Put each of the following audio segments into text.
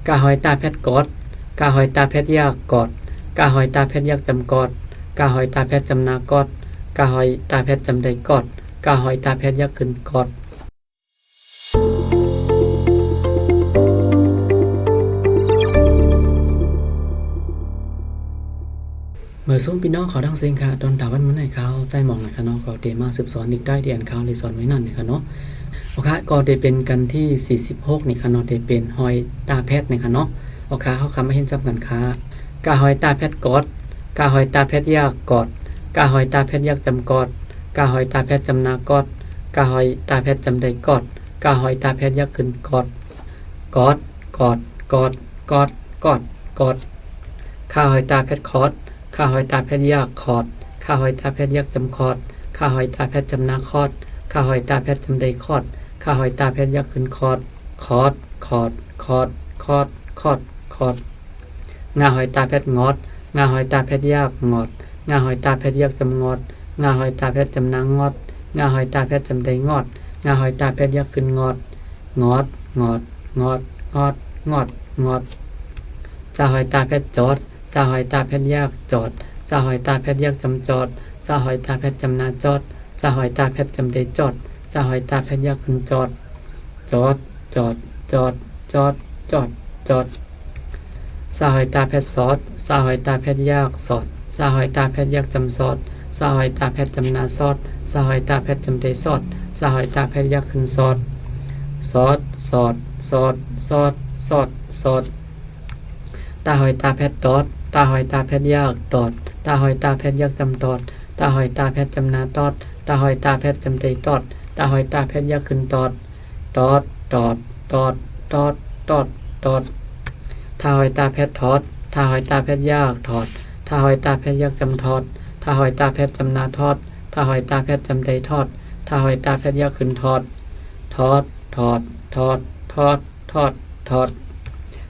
กาหอยตาแพทย์กอดกาหอยตาแพทย์ยากกอดกาหอยตาแพทย์ยากจำกอดกาหอยตาแพทย์จำนากอดกาหอยตาแพทย์จำได้กอดกาหอยตาแพทย์ยากขึ้นกอดเมื่อส่งพี่น้องเขาดังเสียงค่ะตอนตาวันมื้อไหนเขาใจหมองนะคะเนาะก็ได้มาสืบสอนอีกได้เดียนเขาเลยสอนไว้นั่นนะคะเนาะโอเคก็ได้เป็นกันที่46นี่ค่ะเนาะได้เป็นหอยตาแพทย์นะคะเนาะโอเคเฮาคำมาเห็นจับกันค่ะกาหอยตาแพทย์กอดกาหอยตาแพทย์ยากกอดกาหอยตาแพทย์ยากจำกอดกาหอยตาแพทย์จำนากอดกาหอยตาแพทย์จำได้กอดกาหอยตาแพทย์ยากขึ้นกอดกอดกอดกอดกอดกอดกอดข้าหอยตาแพทย์คอดข้าหอยตาแพทย์ยากคอดข้าหอยตาแพทย์ยากจำคอดข้าหอยตาแพทย์จำนาคอดข้าหอยตาแพทย์จำได้คอดข้าหอยตาแพทย์ยากขึ้นคอดคอดคอดคอดคอดคอดคอดงาหอยตาแพทย์งอดงาหอยตาแพทย์ยากงอดงาหอยตาแพทย์ยากจำงอดงาหอยตาแพทย์จำนางอดงาหอยตาแพทย์จำได้งอดงาหอยตาแพทย์ยากขึ้นงอดงอดงอดงอดงอดงอดงอดจ่าหอยตาแพทย์จอดจ่าหอยตาแพทย์ยากจอดจ่าหอยตาแพทย์ยากจำจอดจ่าหอยตาแพทย์จำนาจอดจ่าหอยตาแพทย์จำได้จอดจ่าหอยตาแพทย์ยากขึ้นจอดจอดจอดจอดจอดจอดจอดสาหอยตาแพทย์สอดสาหอยตาแพทย์ยากสอดสาหอยตาแพทย์ยากจำสอดสาหอยตาแพทย์จำนาสอดสาหอยตาแพทย์จำได้สอดสาหอยตาแพทย์ยากขึ้นสอดสอดสอดสอดสอดสอดสอดตาหอยตาแพทย์ดอดตาหอยตาแพทย์ยากดอดตาหอยตาแพทย์ยากจำดอดตาหอยตาแพทย์จำนาดอดตาหอยตาแพทย์จำได้ดอดตาหอยตาแพทย์ยากขึ้นดอดดอดดอดดอดดอดดอดดอดตาหอยตาแพทย์ทอดตาหอยตาแพทย์ยากถอดตาหอยตาแพทย์ยากจำทอดตาหอยตาแพทย์จำนาทอดตาหอยตาแพทย์จำได้ทอดตาหอยตาแพทย์ยากขึ้นทอดทอดทอดทอดทอดทอดทอด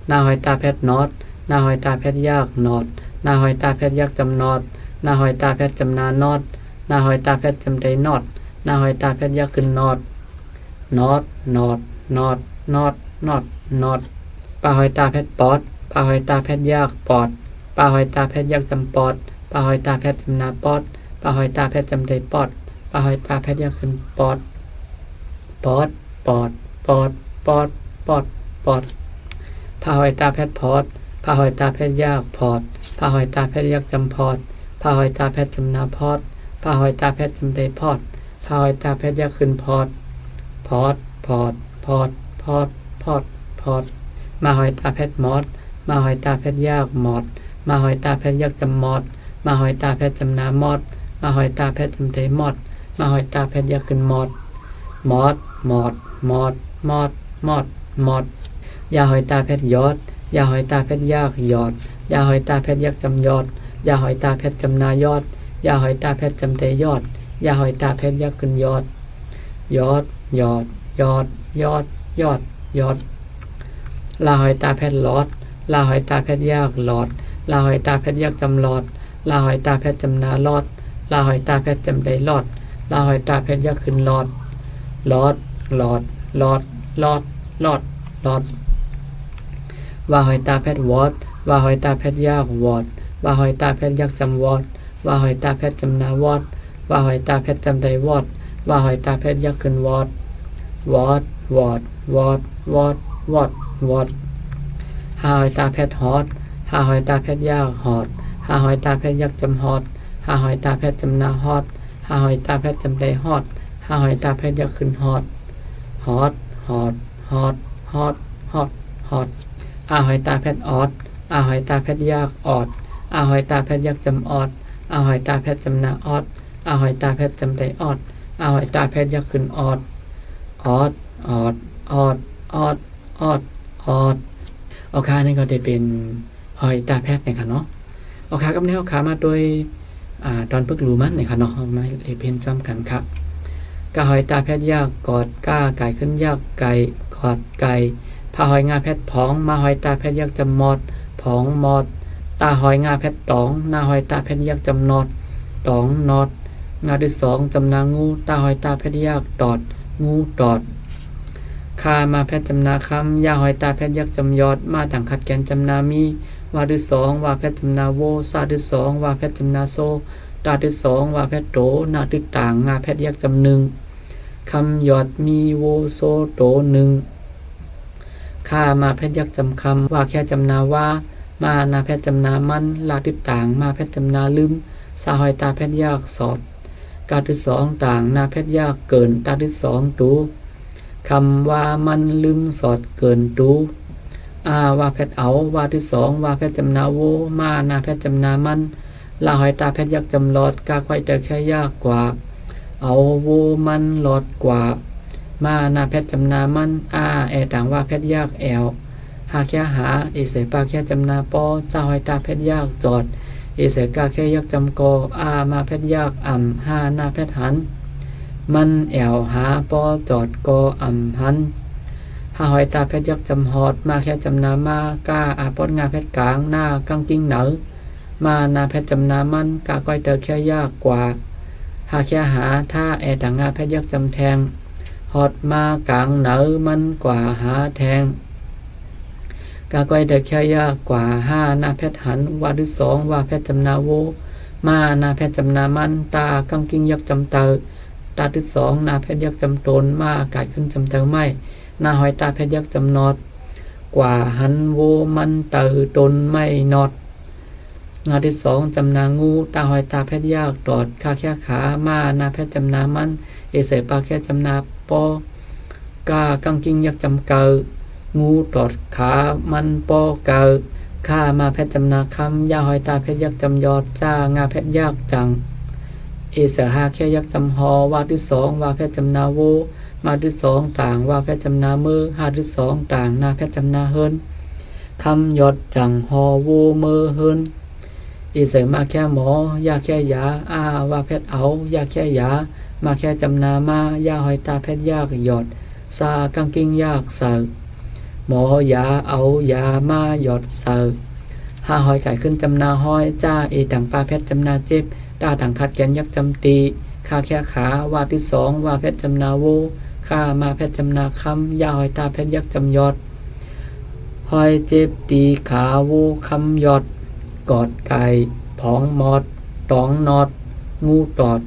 หน้าหอยตาแพทย์นอดหน้าหอยตาแพทย์ยากนอดหน้าหอยตาแพทย์ยากจำนอดหน้าหอยตาแพทย์จำนานอดหน้าหอยตาแพทย์จำได้นอดหน้าหอยตาแพทย์ยากขึ้นนอดนอดนอดนอดนอดนอดนอดปลาหอยตาแพทย์ปอดปลาหอยตาแพทย์ยากปอดปลาหอยตาแพทย์ยากจำปอดปลาหอยตาแพทย์จำนาปอดปลาหอยตาแพทย์จำได้ปอดปลาหอยตาแพทย์ยากขึ้นปอดปอดปอดปอดปอดปอดปอดปลาหอยตาแพทย์พอดปลาหอยตาแพทย์ยากพอดปลาหอยตาแพทย์ยากจำพอดปลาหอยตาแพทย์จำนาพอดปลาหอยตาแพทย์จำได้พอดปลาหอยตาแพทย์ยากขึ้นพอดพอดพอดพอดพอดพอดพอดมาหอยตาแพทย์มอดมาหอยตาแพทย์ยากมอดมาหอยตาแพทย์ยากจำมอดมาหอยตาแพทย์จำนามอดมาหอยตาแพทย์จำได้มอดมาหอยตาแพทย์ยากขึ้นมอดมอดมอดมอดมอดมอดมอดยาหอยตาแพทย์ยอดยาหอยตาแพทย์ยากยอดยาหอยตาแพทย์ยากจำยอดยาหอยตาแพทย์จำนายอดยาหอยตาแพทย์จำได้ยอดยาหอยตาแพทย์ยากขึ้นยอดยอดยอดยอดยอดยอดยอดลาหอยตาแพทย์หลอดลาหอยตาแพทย์ยากหลอดลาหอยตาแพทย์ยากจำหลอดลาหอยตาแพทย์จำนาลอดลาหอยตาแพทย์จำได้ลอดลาหอยตาแพทย์ยากขึ้นลอดลอดลอดลอดลอดลอดลอดว่าหอยตาแพทย์วอดว่าหอยตาแพทย์ยากวอดว่าหอยตาแพทย์ยากจำวอดว่าหอยตาแพทย์จำนาวอดว่าหอยตาแพทย์จำได้วอดว่าหอยตาแพทย์ยากขึ้นวอดวอดวอดวอดวอดวอดวอดหาหอยตาแพทย์ฮอดหาหอยตาแพทย์ยากฮอดหาหอยตาแพทย์ยากจำฮอดหาหอยตาแพทย์จำนาฮอดหาหอยตาแพทย์จำได้ฮอดหาหอยตาแพทย์ยากขึ้นฮอดฮอดฮอดฮอดฮอดฮอดฮอดอาหอยตาแพทย์ออดอาหอยตาแพทย์ยากออดอาหอยตาแพทย์ยากจำออดอาหอยตาแพทย์จำนาออดอาหอยตาแพทย์จำได้ออดอาหอยตาแพทย์ยากขึ้นออดออดออดออดออดออดออดโอเคนี่ก็จะเป็นหอยตาแพทย์นะคะเนาะโอเคกับแนวขามาโดยตอนพึกรู้มันนะคะเนาะมาเพียนจำกันครับกาหอยตาแพทย์ยากกอดก้าไก่ขึ้นยากไก่กอดไก่พาหอยงาแพทย์ผองมาหอยตาแพทย์ยากจำมอดผองมอดตาหอยงาแพทย์ตองหน้าหอยตาแพทย์ยากจำนอดตองนอดงาที่2จำนางูตาหอยตาแพทย์ยากตอดงูตอดข ข้ามาแพทย์จำนาคำยาหอยตาแพทย์ยักษ์จำยอดมาดังขัดแกนจำนามีวาดือสองว่าแพทย์จำนาโวซาดือสองว่าแพทย์จำนาโซตาดือสองว่าแพทย์โตนาดือต่างงาแพทย์ยักษ์จำหนึ่งคำยอดมีโวโซโตหนึ่งข้ามาแพทย์ยักษ์จำคำว่าแค่จำนาว่ามานาแพทย์จำนามันลาดือต่างมาแพทย์จำนาลืมสาหอยตาแพทย์ยักษ์สอดกาดือสองต่างนาแพทย์ยักษ์เกินตาดือสองตูคำว่ามันลืมสอดเกินตูว่าแพทย์เอาว่าที่สองว่าแพทย์จำนาโวมานาแพทย์จำนามันลาหอยตาแพทย์ยักษ์จำหลอดกาควายเตอแค่ยากกว่าเอาโวมันหลอดกว่ามานาแพทย์จำนามันต่างว่าแพทย์ยากแอลหาแค่หาเสปาแค่จำนาปอเจ้าหอยตาแพทย์ยากจอดเสกาแค่ยักษ์จำกอมาแพทย์ยากนาแพทย์หันมันแอลหาปอจอดกอหันหาหอยตาแพทย์ยักษ์จำหอดมาแค่จำนามากาปอนงาแพทย์กลางหน้ากังกิ้งเหนอมานาแพทย์จำนามันกาก้อยเตอแค่ยากกว่าหาแค่หาถ้าต่างงาแพทย์ยักษ์จำแทงหอดมากลางเหนอมันกว่าหาแทงกาก้อยเตอแค่ยากกว่านาแพทย์หันว่าดือสองว่าแพทย์จำนาโวมานาแพทย์จำนามันตากังกิ้งยักษ์จำเตอตาดือสองนาแพทย์ยักษ์จำตนมากายขึ้นจำเตอไม่นาหอยตาแพทย์ยักษ์จำนอดกว่าหันโวมันเตอตนไม่นอดงาที่สองจำนางูตาหอยตาแพทย์ยักษ์ตอดคาแค่ขามานาแพทย์จำนามันเสปาแค่จำนาปอกากังกิ้งยักษ์จำเกองูตอดขามันปอเกอข้ามาแพทย์จำนาคำยาหอยตาแพทย์ยักษ์จำยอดจ้างาแพทย์ยักษ์จังเสหาแค่ยักษ์จำหอว่าที่สองว่าแพทย์จำนาโวมาที่สองต่างว่าแพทย์จำนามือหาที่สองต่างนาแพทย์จำนาเฮินคำยอดจังหอโวมือเฮินเสมาแค่หมอยาแค่ยาว่าแพทย์เอายาแค่ยามาแค่จำนามายาหอยตาแพทย์ยากหยอดซากังกิ้งยากเสิร์หมอยาเอายามาหยอดเสิร์หาหอยไก่ขึ้นจำนาห้อยจ้าดังปลาแพทย์จำนาเจ็บตาดังขัดแกนยักษ์จำตีคาแค่ขาว่าที่สองว่าแพทย์จำนาโวข้ามาแพทย์จำนาคำยาหอยตาแพทย์ยักษ์จำยอดหอยเจ็บตีขาโวคำยอดกอดไก่ผองมอดตองนอดงูตอด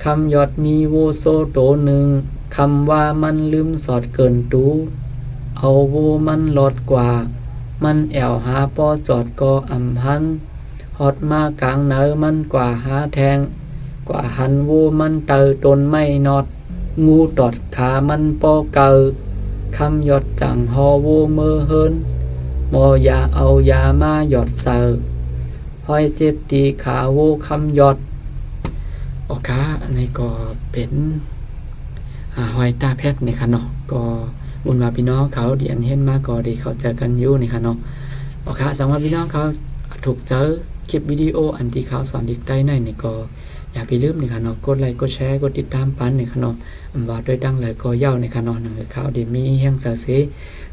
คำยอดมีโวโซโตหนึ่งคำว่ามันลืมสอดเกินตูเอาโวมันหลอดกว่ามันแอวหาปอจอดกอหันหอดมากลางเนอมันกว่าหาแทงกว่าหันโวมันเตอตนไม่นอดงูตอดขามันปอเกอคำยอดจังหอโวเมอเฮินหมอยาเอายามาหยอดเสอหอยเจ็บตีขาโวคำยอดอันนี้ก็เป็นหอยตาแพทย์นะคะเนาะก็บุญว่าพี่น้องเขาเดียนเห็นมาก็ได้เข้าใจกันอยู่นะคะเนาะสำหรับพี่น้องเขาถูกเจอคลิปวิดีโออันที่เขาสอนเด็กได้ในนี่ก็อย่าไปลืมนะคะเนาะกดไลค์กดแชร์กดติดตามปันนะคะเนาะว่าด้วยดังเลยก็เย้านะคะเนาะหนังเขาได้มีแห่ง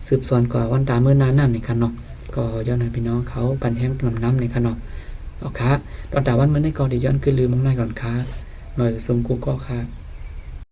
สืบสวนกว่าวันตาเมื่อนานนั่นนะคะเนาะก็ย้อนให้พี่น้องเขาปันแห่งน้ำนะคะเนาะตอนตาวันเมื่อในก็ได้ย้อนขึ้นลืมมองหน้าก่อนค่ะเมื่อสมกูก็ค่ะ